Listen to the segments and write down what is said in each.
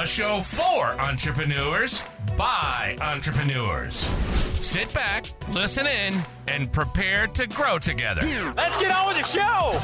show for entrepreneurs by entrepreneurs. Sit back, listen in, and prepare to grow together. Let's get on with the show!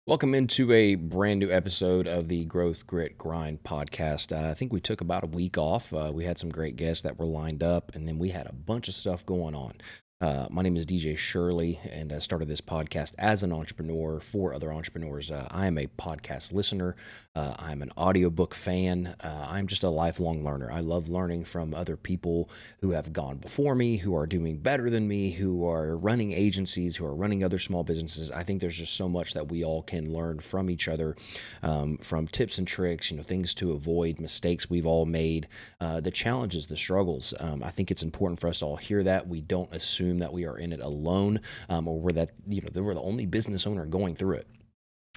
Welcome into a brand new episode of the Growth, Grit, Grind podcast. I think we took about a week off. We had some great guests that were lined up, and then we had a bunch of stuff going on. My name is DJ Shirley, and I started this podcast as an entrepreneur for other entrepreneurs. I am a podcast listener. I'm an audiobook fan. I'm just a lifelong learner. I love learning from other people who have gone before me, who are doing better than me, who are running agencies, who are running other small businesses. I think there's just so much that we all can learn from each other, from tips and tricks, things to avoid, mistakes we've all made, the challenges, the struggles. I think it's important for us to all hear that. We don't assume that we are in it alone, or we're that we're the only business owner going through it.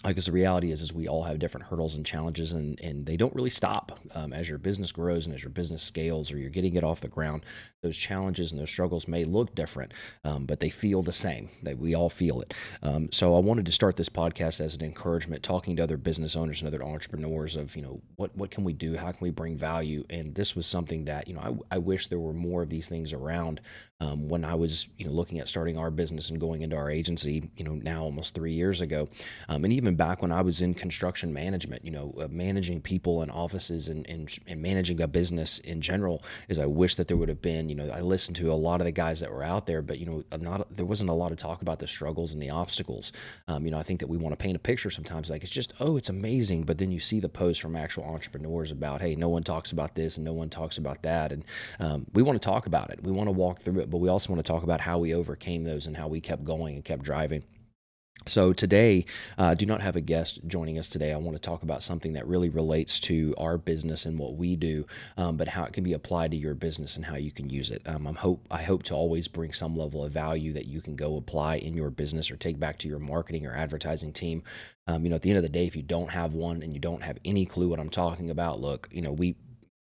Because the reality is we all have different hurdles and challenges, and they don't really stop as your business grows and as your business scales or you're getting it off the ground. Those challenges and those struggles may look different, but they feel the same. We all feel it. So I wanted to start this podcast as an encouragement, talking to other business owners and other entrepreneurs of, what can we do? How can we bring value? And this was something that, I wish there were more of these things around when I was, looking at starting our business and going into our agency, now almost 3 years ago. And even back when I was in construction management, managing people and offices and managing a business in general, is I wish that there would have been, I listened to a lot of the guys that were out there, but, there wasn't a lot of talk about the struggles and the obstacles. I think that we want to paint a picture sometimes like it's just, it's amazing. But then you see the posts from actual entrepreneurs about, hey, no one talks about this and no one talks about that. And we want to talk about it. We want to walk through it, but we also want to talk about how we overcame those and how we kept going and kept driving. So today, I do not have a guest joining us today. I want to talk about something that really relates to our business and what we do, but how it can be applied to your business and how you can use it. I hope to always bring some level of value that you can go apply in your business or take back to your marketing or advertising team. At the end of the day, if you don't have one and you don't have any clue what I'm talking about, look,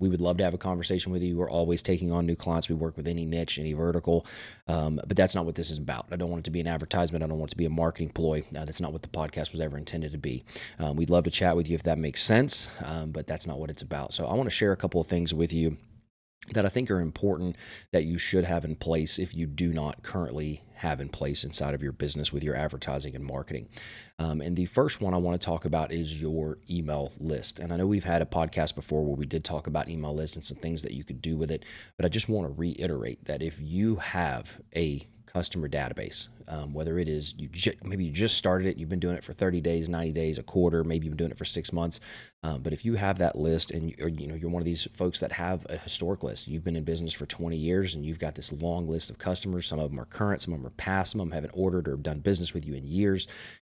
we would love to have a conversation with you. We're always taking on new clients. We work with any niche, any vertical, but that's not what this is about. I don't want it to be an advertisement. I don't want it to be a marketing ploy. That's not what the podcast was ever intended to be. We'd love to chat with you if that makes sense, but that's not what it's about. So I want to share a couple of things with you that I think are important that you should have in place if you do not currently have in place inside of your business with your advertising and marketing. And the first one I want to talk about is your email list. And I know we've had a podcast before where we did talk about email lists and some things that you could do with it, but I just want to reiterate that if you have a customer database, whether it is maybe you just started it, you've been doing it for 30 days, 90 days, a quarter, maybe you've been doing it for 6 months. But if you have that list and you're one of these folks that have a historic list, you've been in business for 20 years and you've got this long list of customers, some of them are current, some of them are past, some of them haven't ordered or done business with you in years,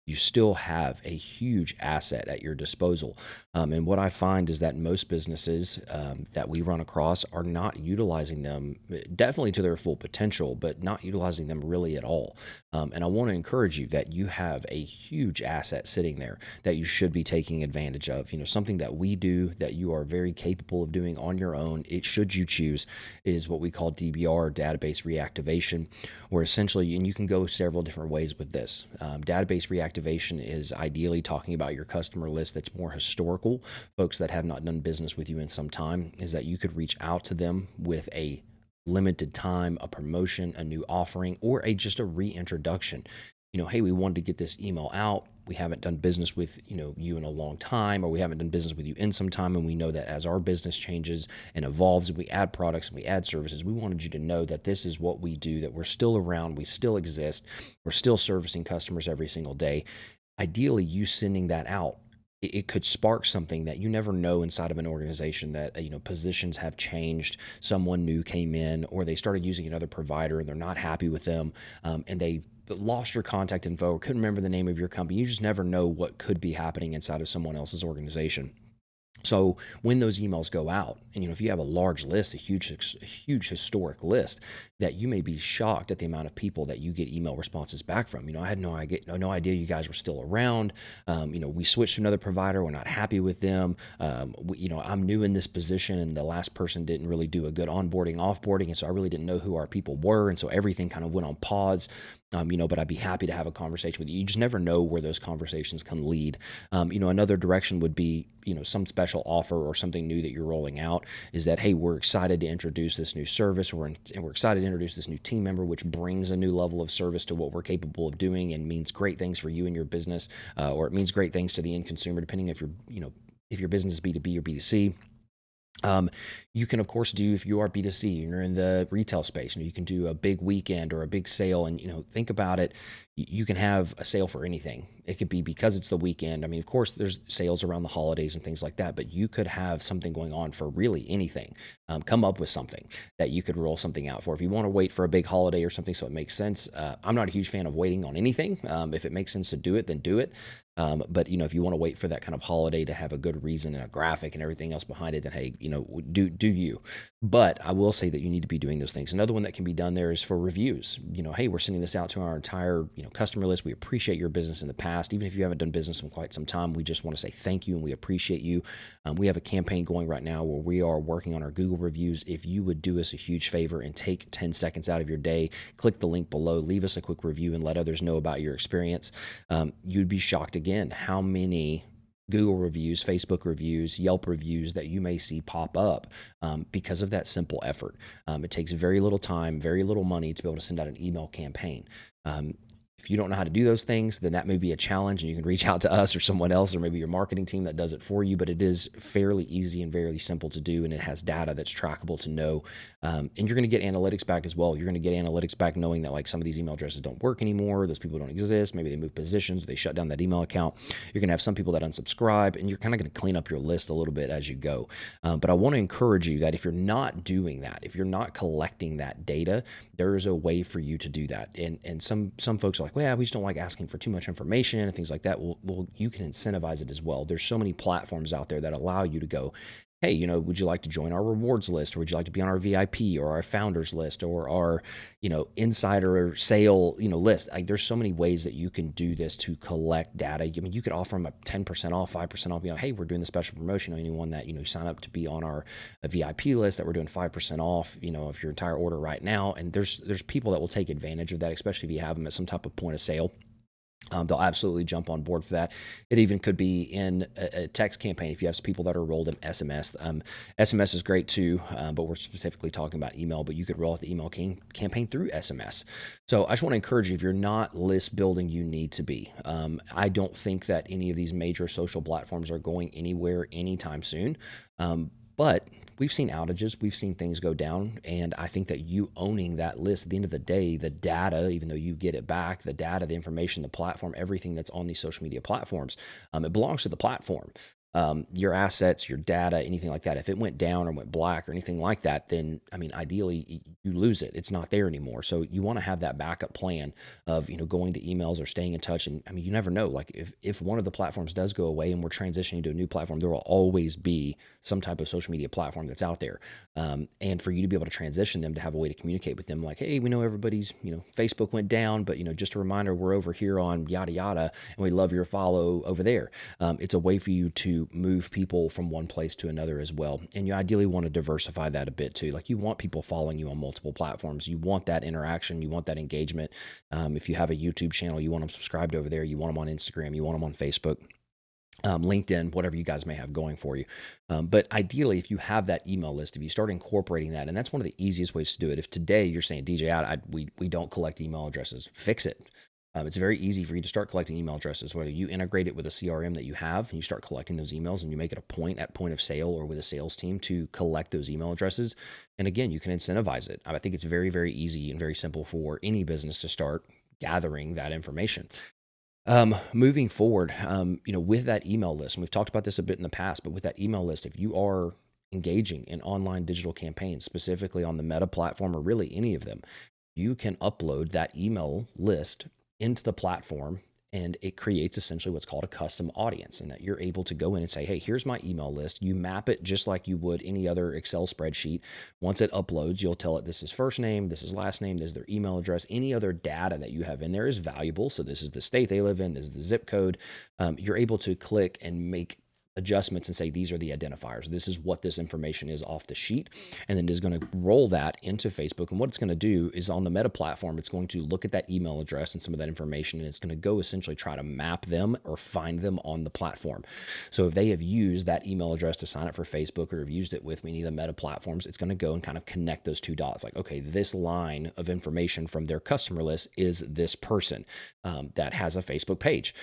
you still have a huge asset at your disposal. And what I find is that most businesses that we run across are not utilizing them definitely to their full potential, but not utilizing them really at all. And I want to encourage you that you have a huge asset sitting there that you should be taking advantage of. Something that we do that you are very capable of doing on your own, should you choose, is what we call DBR, database reactivation, or essentially, and you can go several different ways with this. Database reactivation is ideally talking about your customer list that's more historical, folks that have not done business with you in some time, is that you could reach out to them with a limited time, a promotion, a new offering, or just a reintroduction. Hey, we wanted to get this email out. We haven't done business with, you in a long time, or we haven't done business with you in some time. And we know that as our business changes and evolves and we add products and we add services, we wanted you to know that this is what we do, that we're still around, we still exist, we're still servicing customers every single day. Ideally, you sending that out, it could spark something that you never know inside of an organization, that, positions have changed, someone new came in, or they started using another provider and they're not happy with them, and they lost your contact info or couldn't remember the name of your company. You just never know what could be happening inside of someone else's organization. So when those emails go out, and if you have a large list, a huge historic list, that you may be shocked at the amount of people that you get email responses back from. I had no idea you guys were still around. We switched to another provider. We're not happy with them. I'm new in this position, and the last person didn't really do a good onboarding, offboarding, and so I really didn't know who our people were, and so everything kind of went on pause. But I'd be happy to have a conversation with you. You just never know where those conversations can lead. Another direction would be, some special offer or something new that you're rolling out is that, hey, we're excited to introduce this new service, and we're excited to introduce this new team member, which brings a new level of service to what we're capable of doing and means great things for you and your business, or it means great things to the end consumer, depending if your business is B2B or B2C. You can, of course, do, if you are B2C and you're in the retail space, you can do a big weekend or a big sale. And, think about it. You can have a sale for anything. It could be because it's the weekend. I mean, of course, there's sales around the holidays and things like that, but you could have something going on for really anything. Come up with something that you could roll something out for. If you want to wait for a big holiday or something so it makes sense, I'm not a huge fan of waiting on anything. If it makes sense to do it, then do it. But if you want to wait for that kind of holiday to have a good reason and a graphic and everything else behind it, then hey, do you. But I will say that you need to be doing those things. Another one that can be done there is for reviews. Hey, we're sending this out to our entire customer list. We appreciate your business in the past. Even if you haven't done business in quite some time, we just want to say thank you and we appreciate you. We have a campaign going right now where we are working on our Google reviews. If you would do us a huge favor and take 10 seconds out of your day, click the link below, leave us a quick review and let others know about your experience. You'd be shocked again how many Google reviews, Facebook reviews, Yelp reviews that you may see pop up because of that simple effort. It takes very little time, very little money to be able to send out an email campaign. If you don't know how to do those things, then that may be a challenge and you can reach out to us or someone else or maybe your marketing team that does it for you, but it is fairly easy and fairly simple to do, and it has data that's trackable to know. And you're going to get analytics back as well. You're going to get analytics back knowing that like some of these email addresses don't work anymore, those people don't exist, maybe they move positions, or they shut down that email account. You're going to have some people that unsubscribe, and you're kind of going to clean up your list a little bit as you go. But I want to encourage you that if you're not doing that, if you're not collecting that data, there is a way for you to do that. And some folks are like, well, we just don't like asking for too much information and things like that. Well, you can incentivize it as well. There's so many platforms out there that allow you to go, hey, would you like to join our rewards list, or would you like to be on our VIP or our founders list or our, insider sale, list? Like, there's so many ways that you can do this to collect data. I mean, you could offer them a 10% off, 5% off, hey, we're doing the special promotion. Anyone that, sign up to be on our VIP list that we're doing 5% off, of your entire order right now. And there's people that will take advantage of that, especially if you have them at some type of point of sale. They'll absolutely jump on board for that. It even could be in a text campaign if you have some people that are rolled in SMS. SMS is great too, but we're specifically talking about email, but you could roll out the email campaign through SMS. So I just want to encourage you, if you're not list building, you need to be. I don't think that any of these major social platforms are going anywhere anytime soon. But we've seen outages, we've seen things go down, and I think that you owning that list, at the end of the day, the data, even though you get it back, the data, the information, the platform, everything that's on these social media platforms, it belongs to the platform. Your assets, your data, anything like that, if it went down or went black or anything like that, then, ideally you lose it. It's not there anymore. So you want to have that backup plan of, going to emails or staying in touch. And you never know, like if one of the platforms does go away and we're transitioning to a new platform, there will always be some type of social media platform that's out there. And for you to be able to transition them, to have a way to communicate with them, like, hey, we know everybody's, Facebook went down, but, just a reminder, we're over here on yada, yada, and we love your follow over there. It's a way for you to move people from one place to another as well. And you ideally want to diversify that a bit too. Like, you want people following you on multiple platforms. You want that interaction. You want that engagement. If you have a YouTube channel, you want them subscribed over there. You want them on Instagram. You want them on Facebook, LinkedIn, whatever you guys may have going for you. But ideally, if you have that email list, if you start incorporating that, and that's one of the easiest ways to do it. If today you're saying, DJ, we don't collect email addresses, fix it. It's very easy for you to start collecting email addresses, whether you integrate it with a CRM that you have and you start collecting those emails, and you make it a point at point of sale or with a sales team to collect those email addresses. And again, you can incentivize it. I think it's very, very easy and very simple for any business to start gathering that information. Moving forward, with that email list, and we've talked about this a bit in the past, but with that email list, if you are engaging in online digital campaigns, specifically on the Meta platform or really any of them, you can upload that email list into the platform, and it creates essentially what's called a custom audience, and that you're able to go in and say, hey, here's my email list. You map it just like you would any other Excel spreadsheet. Once it uploads, you'll tell it this is first name, this is last name, this is their email address. Any other data that you have in there is valuable. So this is the state they live in, this is the zip code. You're able to click and make adjustments and say, these are the identifiers. This is what this information is off the sheet. And then it is going to roll that into Facebook. And what it's going to do is on the Meta platform, it's going to look at that email address and some of that information, and it's going to go essentially try to map them or find them on the platform. So if they have used that email address to sign up for Facebook or have used it with any of the Meta platforms, it's going to go and kind of connect those two dots. Like, okay, this line of information from their customer list is this person that has a Facebook page.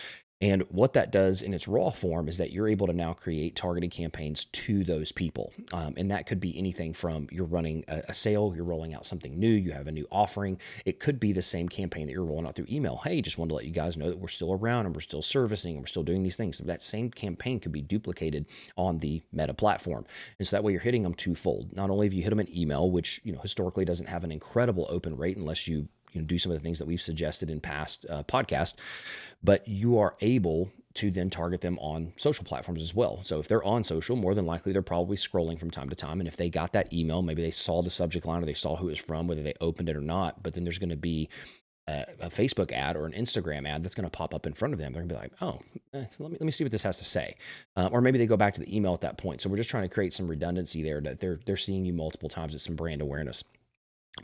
And what that does in its raw form is that you're able to now create targeted campaigns to those people. And that could be anything from you're running a sale, you're rolling out something new, you have a new offering. It could be the same campaign that you're rolling out through email. Hey, just wanted to let you guys know that we're still around and we're still servicing and we're still doing these things. So that same campaign could be duplicated on the Meta platform. And so that way you're hitting them twofold. Not only have you hit them in email, which historically doesn't have an incredible open rate unless you do some of the things that we've suggested in past podcasts, but you are able to then target them on social platforms as well. So if they're on social, more than likely they're probably scrolling from time to time. And if they got that email, maybe they saw the subject line or they saw who it was from, whether they opened it or not, but then there's going to be a Facebook ad or an Instagram ad that's going to pop up in front of them. They're going to be like, oh, let me see what this has to say. Or maybe they go back to the email at that point. So we're just trying to create some redundancy there, that they're seeing you multiple times. It's some brand awareness.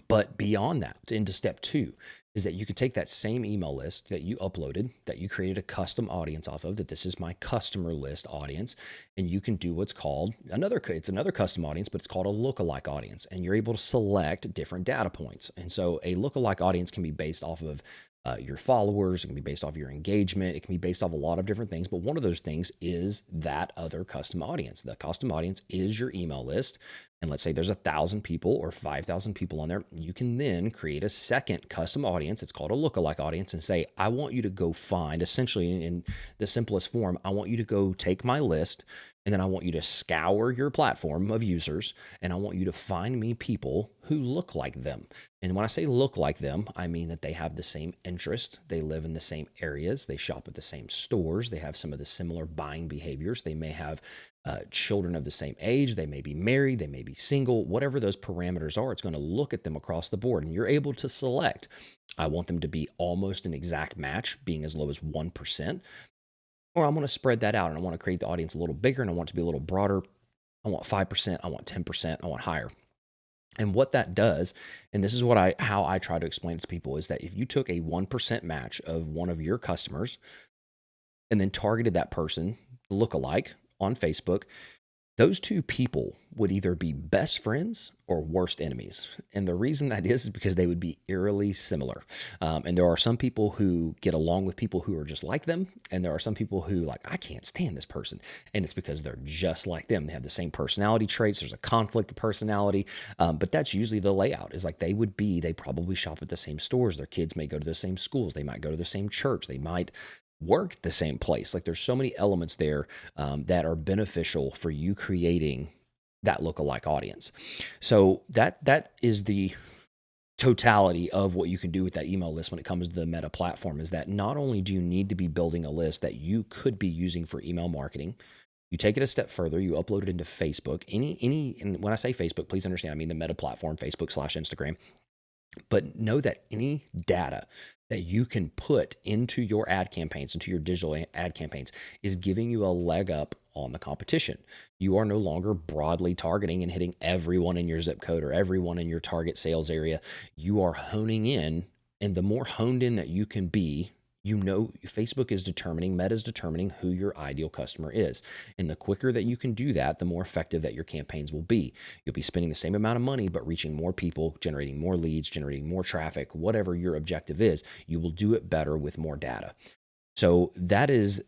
But beyond that, into step 2, is that you could take that same email list that you uploaded, that you created a custom audience off of, that this is my customer list audience, and you can do what's called it's another custom audience, but it's called a lookalike audience, and you're able to select different data points. And so a lookalike audience can be based off of your followers, it can be based off your engagement, it can be based off a lot of different things, but one of those things is that other custom audience. The custom audience is your email list. And let's say there's 1,000 people or 5,000 people on there. You can then create a second custom audience. It's called a lookalike audience, and say, I want you to go find, essentially in the simplest form, I want you to go take my list, and then I want you to scour your platform of users, and I want you to find me people who look like them. And when I say look like them, I mean that they have the same interest, they live in the same areas, they shop at the same stores, they have some of the similar buying behaviors, they may have children of the same age, they may be married, they may be single, whatever those parameters are, it's going to look at them across the board. And you're able to select, I want them to be almost an exact match, being as low as 1%, or I'm going to spread that out and I want to create the audience a little bigger and I want it to be a little broader. I want 5%, I want 10%, I want higher. And what that does, and this is how I try to explain it to people, is that if you took a 1% match of one of your customers and then targeted that person lookalike on Facebook, those two people would either be best friends or worst enemies. And the reason that is because they would be eerily similar. And there are some people who get along with people who are just like them. And there are some people who like, I can't stand this person. And it's because they're just like them. They have the same personality traits. There's a conflict of personality. But that's usually the layout, is like they probably shop at the same stores. Their kids may go to the same schools. They might go to the same church. They might work the same place. Like there's so many elements there that are beneficial for you creating that lookalike audience. So that is the totality of what you can do with that email list when it comes to the Meta platform, is that not only do you need to be building a list that you could be using for email marketing, you take it a step further, you upload it into Facebook. And when I say Facebook, please understand, I mean the Meta platform, Facebook/Instagram. But know that any data that you can put into your ad campaigns, into your digital ad campaigns, is giving you a leg up on the competition. You are no longer broadly targeting and hitting everyone in your zip code or everyone in your target sales area. You are honing in, and the more honed in that you can be, Facebook is determining, Meta is determining who your ideal customer is. And the quicker that you can do that, the more effective that your campaigns will be. You'll be spending the same amount of money, but reaching more people, generating more leads, generating more traffic, whatever your objective is, you will do it better with more data. So that is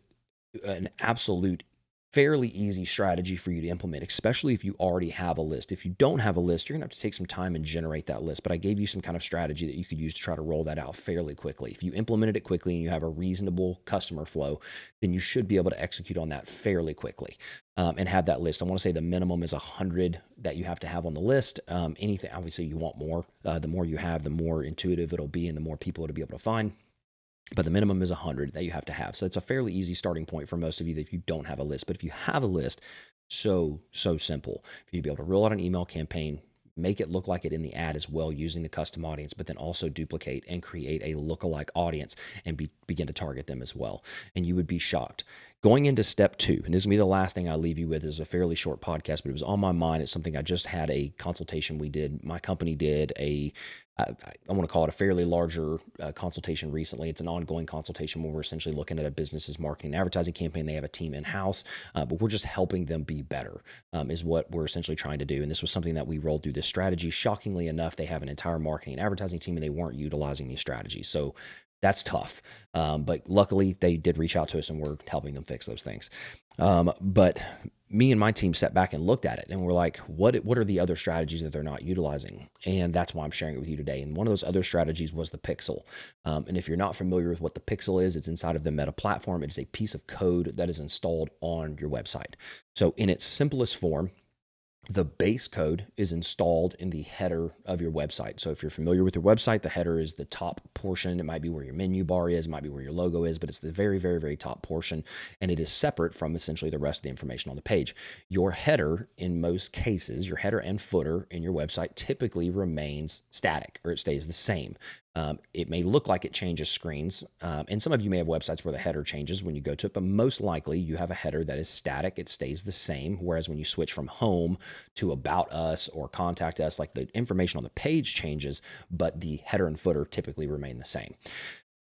an absolute fairly easy strategy for you to implement, especially if you already have a list. If you don't have a list, you're gonna have to take some time and generate that list. But I gave you some kind of strategy that you could use to try to roll that out fairly quickly. If you implemented it quickly and you have a reasonable customer flow, then you should be able to execute on that fairly quickly and have that list. I want to say the minimum is 100 that you have to have on the list. Anything, obviously you want more. The more you have, the more intuitive it'll be and the more people it'll be able to find. but the minimum is 100 that you have to have. So it's a fairly easy starting point for most of you if you don't have a list. But if you have a list, so simple for you to be able to roll out an email campaign, make it look like it in the ad as well using the custom audience, but then also duplicate and create a lookalike audience and begin to target them as well. And you would be shocked. Going into step 2, and this is going to be the last thing I leave you with, is a fairly short podcast, but it was on my mind. It's something I just had a consultation we did. My company did I want to call it a fairly larger consultation recently. It's an ongoing consultation where we're essentially looking at a business's marketing and advertising campaign. They have a team in-house, but we're just helping them be better is what we're essentially trying to do. And this was something that we rolled through this strategy. Shockingly enough, they have an entire marketing and advertising team, and they weren't utilizing these strategies. So that's tough. But luckily, they did reach out to us, and we're helping them fix those things. But me and my team sat back and looked at it, and we're like, what are the other strategies that they're not utilizing? And that's why I'm sharing it with you today. And one of those other strategies was the Pixel. And if you're not familiar with what the Pixel is, it's inside of the Meta platform. It is a piece of code that is installed on your website. So in its simplest form, the base code is installed in the header of your website. So if you're familiar with your website, the header is the top portion. It might be where your menu bar is, it might be where your logo is, but it's the very, very, very top portion. And it is separate from essentially the rest of the information on the page. Your header, in most cases, your header and footer in your website typically remains static, or it stays the same. It may look like it changes screens, and some of you may have websites where the header changes when you go to it, but most likely you have a header that is static. It stays the same, whereas when you switch from home to about us or contact us, like the information on the page changes, but the header and footer typically remain the same.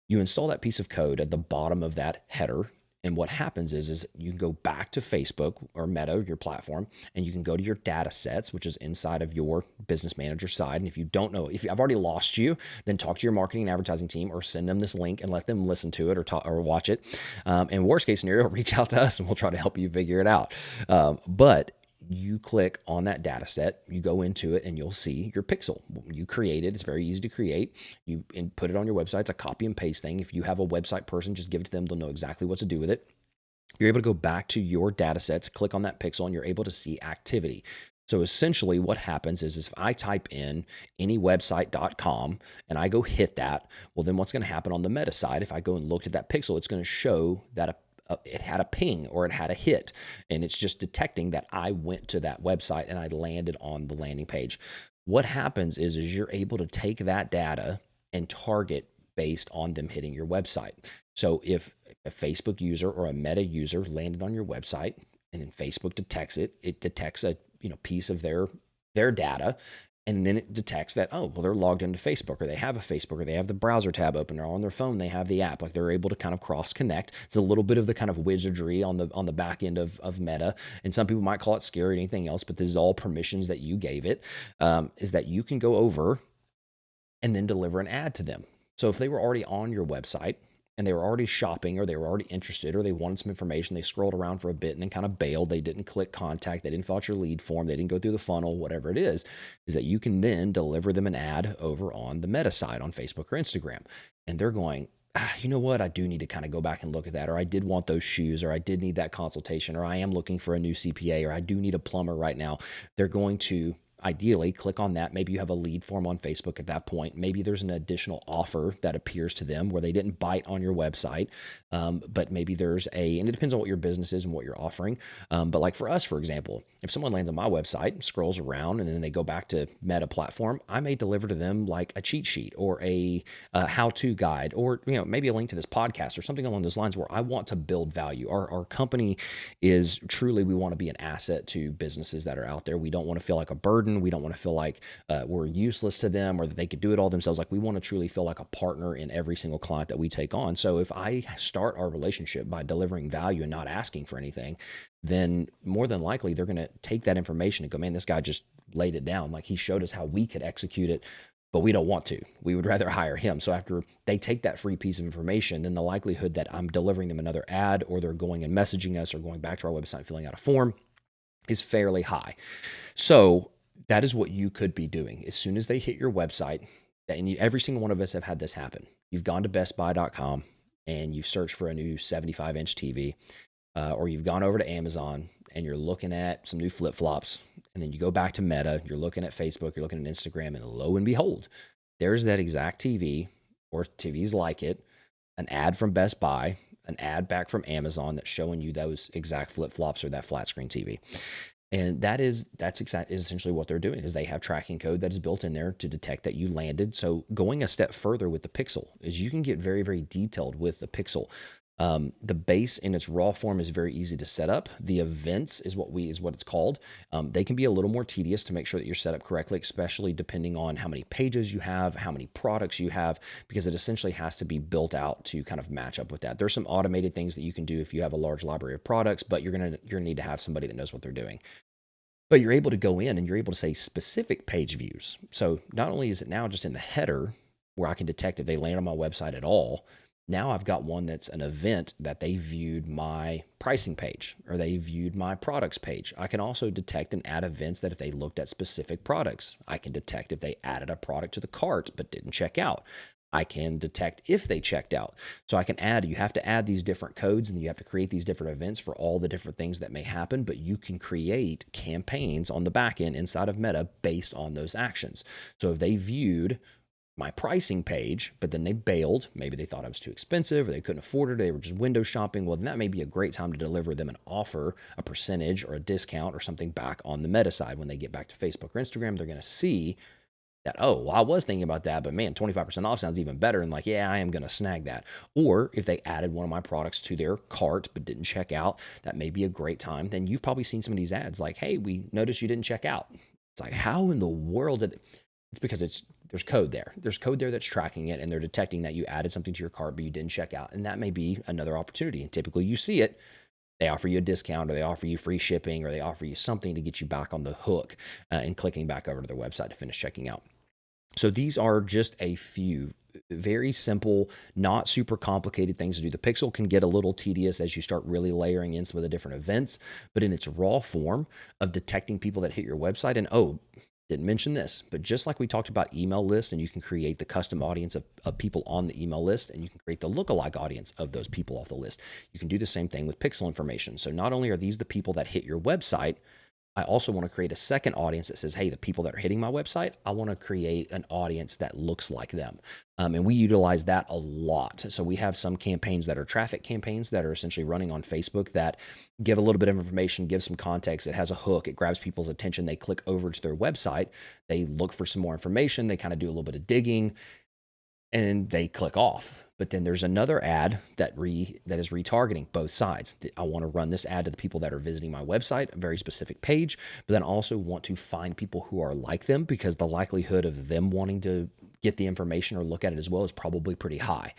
You install that piece of code at the bottom of that header. And what happens is you can go back to Facebook or Meta, your platform, and you can go to your data sets, which is inside of your business manager side. And if you don't know, if I've already lost you, then talk to your marketing and advertising team or send them this link and let them listen to it or watch it. And worst case scenario, reach out to us and we'll try to help you figure it out. But you click on that data set, you go into it, and you'll see your pixel. You create it. It's very easy to create. You put it on your website. It's a copy and paste thing. If you have a website person, just give it to them. They'll know exactly what to do with it. You're able to go back to your data sets, click on that pixel, and you're able to see activity. So essentially what happens is if I type in anywebsite.com and I go hit that, well, then what's going to happen on the Meta side, if I go and look at that pixel, it's going to show that it had a ping or it had a hit, and it's just detecting that I went to that website and I landed on the landing page. What happens is you're able to take that data and target based on them hitting your website. So if a Facebook user or a Meta user landed on your website and then Facebook detects it, it detects a piece of their data. And then it detects that, oh, well, they're logged into Facebook, or they have a Facebook, or they have the browser tab open, or on their phone they have the app. Like, they're able to kind of cross connect. It's a little bit of the kind of wizardry on the back end of Meta. And some people might call it scary or anything else, but this is all permissions that you gave it, is that you can go over and then deliver an ad to them. So if they were already on your website and they were already shopping, or they were already interested, or they wanted some information, they scrolled around for a bit and then kind of bailed, they didn't click contact, they didn't fill out your lead form, they didn't go through the funnel, whatever it is that you can then deliver them an ad over on the Meta side on Facebook or Instagram. And they're going, you know what, I do need to kind of go back and look at that, or I did want those shoes, or I did need that consultation, or I am looking for a new CPA, or I do need a plumber right now. They're going to ideally click on that. Maybe you have a lead form on Facebook at that point. Maybe there's an additional offer that appears to them where they didn't bite on your website, but maybe there's and it depends on what your business is and what you're offering. But like for us, for example, if someone lands on my website, scrolls around, and then they go back to Meta platform, I may deliver to them like a cheat sheet or a how-to guide, or maybe a link to this podcast or something along those lines where I want to build value. Our company is truly, we want to be an asset to businesses that are out there. We don't want to feel like a burden. We don't want to feel like we're useless to them or that they could do it all themselves. Like, we want to truly feel like a partner in every single client that we take on. So if I start our relationship by delivering value and not asking for anything, then more than likely they're going to take that information and go, man, this guy just laid it down. Like, he showed us how we could execute it, but we don't want to. We would rather hire him. So after they take that free piece of information, then the likelihood that I'm delivering them another ad, or they're going and messaging us, or going back to our website, filling out a form, is fairly high. So that is what you could be doing. As soon as they hit your website, and every single one of us have had this happen. You've gone to bestbuy.com and you've searched for a new 75-inch TV, or you've gone over to Amazon and you're looking at some new flip-flops, and then you go back to Meta, you're looking at Facebook, you're looking at Instagram, and lo and behold, there's that exact TV or TVs like it an ad from Best Buy, an ad back from Amazon that's showing you those exact flip-flops or that flat screen TV. And that's essentially what they're doing, is they have tracking code that is built in there to detect that you landed. So going a step further with the Pixel is you can get very, very detailed with the Pixel. The base in its raw form is very easy to set up. The events is what it's called. They can be a little more tedious to make sure that you're set up correctly, especially depending on how many pages you have, how many products you have, because it essentially has to be built out to kind of match up with that. There's some automated things that you can do if you have a large library of products, but you're gonna need to have somebody that knows what they're doing. But you're able to go in and you're able to say specific page views. So not only is it now just in the header where I can detect if they land on my website at all, now I've got one that's an event that they viewed my pricing page or they viewed my products page. I can also detect and add events that if they looked at specific products, I can detect if they added a product to the cart but didn't check out. I can detect if they checked out. So I can you have to add these different codes and you have to create these different events for all the different things that may happen, but you can create campaigns on the back end inside of Meta based on those actions. So if they viewed my pricing page, but then they bailed, maybe they thought I was too expensive or they couldn't afford it, they were just window shopping, well, then that may be a great time to deliver them an offer, a percentage or a discount or something back on the Meta side. When they get back to Facebook or Instagram, they're going to see that, oh, well, I was thinking about that, but man, 25% off sounds even better. And like, yeah, I am going to snag that. Or if they added one of my products to their cart, but didn't check out, that may be a great time. Then you've probably seen some of these ads like, hey, we noticed you didn't check out. It's like, how in the world it's because there's code there. There's code there that's tracking it and they're detecting that you added something to your cart, but you didn't check out. And that may be another opportunity. And typically you see it. They offer you a discount or they offer you free shipping or they offer you something to get you back on the hook and clicking back over to their website to finish checking out. So these are just a few very simple, not super complicated things to do. The Pixel can get a little tedious as you start really layering in some of the different events, but in its raw form of detecting people that hit your website, and didn't mention this, but just like we talked about email list, and you can create the custom audience of people on the email list, and you can create the lookalike audience of those people off the list. You can do the same thing with Pixel information. So not only are these the people that hit your website, I also want to create a second audience that says, hey, the people that are hitting my website, I want to create an audience that looks like them. And we utilize that a lot. So we have some campaigns that are traffic campaigns that are essentially running on Facebook that give a little bit of information, give some context. It has a hook. It grabs people's attention. They click over to their website. They look for some more information. They kind of do a little bit of digging and they click off. But then there's another ad that is retargeting both sides. I want to run this ad to the people that are visiting my website, a very specific page, but then also want to find people who are like them because the likelihood of them wanting to get the information or look at it as well is probably pretty high.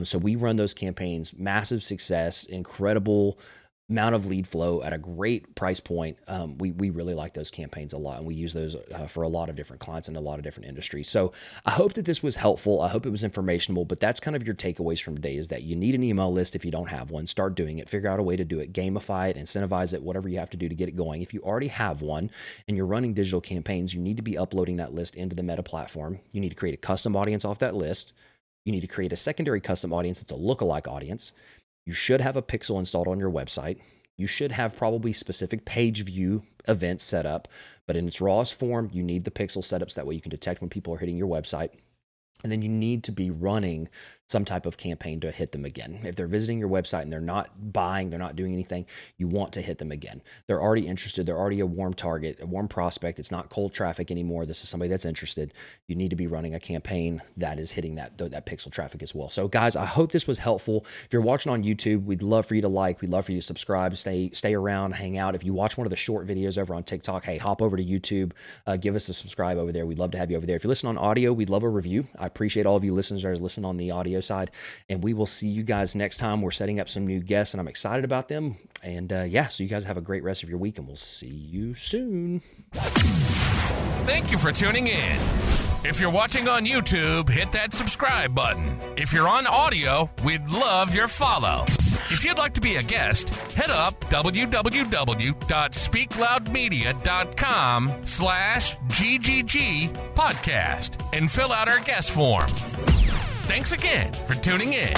So we run those campaigns, massive success, incredible amount of lead flow at a great price point. We really like those campaigns a lot, and we use those for a lot of different clients in a lot of different industries. So I hope that this was helpful. I hope it was informational, but that's kind of your takeaways from today is that you need an email list. If you don't have one, start doing it, figure out a way to do it, gamify it, incentivize it, whatever you have to do to get it going. If you already have one and you're running digital campaigns, you need to be uploading that list into the Meta platform. You need to create a custom audience off that list. You need to create a secondary custom audience that's a lookalike audience. You should have a Pixel installed on your website. You should have probably specific page view events set up, but in its rawest form, you need the Pixel setups. That way you can detect when people are hitting your website. And then you need to be running some type of campaign to hit them again. If they're visiting your website and they're not buying, they're not doing anything, you want to hit them again. They're already interested. They're already a warm target, a warm prospect. It's not cold traffic anymore. This is somebody that's interested. You need to be running a campaign that is hitting that Pixel traffic as well. So guys, I hope this was helpful. If you're watching on YouTube, we'd love for you to like, we'd love for you to subscribe, stay around, hang out. If you watch one of the short videos over on TikTok, hey, hop over to YouTube, give us a subscribe over there. We'd love to have you over there. If you're listening on audio, we'd love a review. I appreciate all of you listeners that are listening on the audio side. And we will see you guys next time. We're setting up some new guests and I'm excited about them. And so you guys have a great rest of your week and we'll see you soon. Thank you for tuning in. If you're watching on YouTube, hit that subscribe button. If you're on audio, we'd love your follow. If you'd like to be a guest, head up www.speakloudmedia.com/GGG podcast and fill out our guest form. Thanks again for tuning in.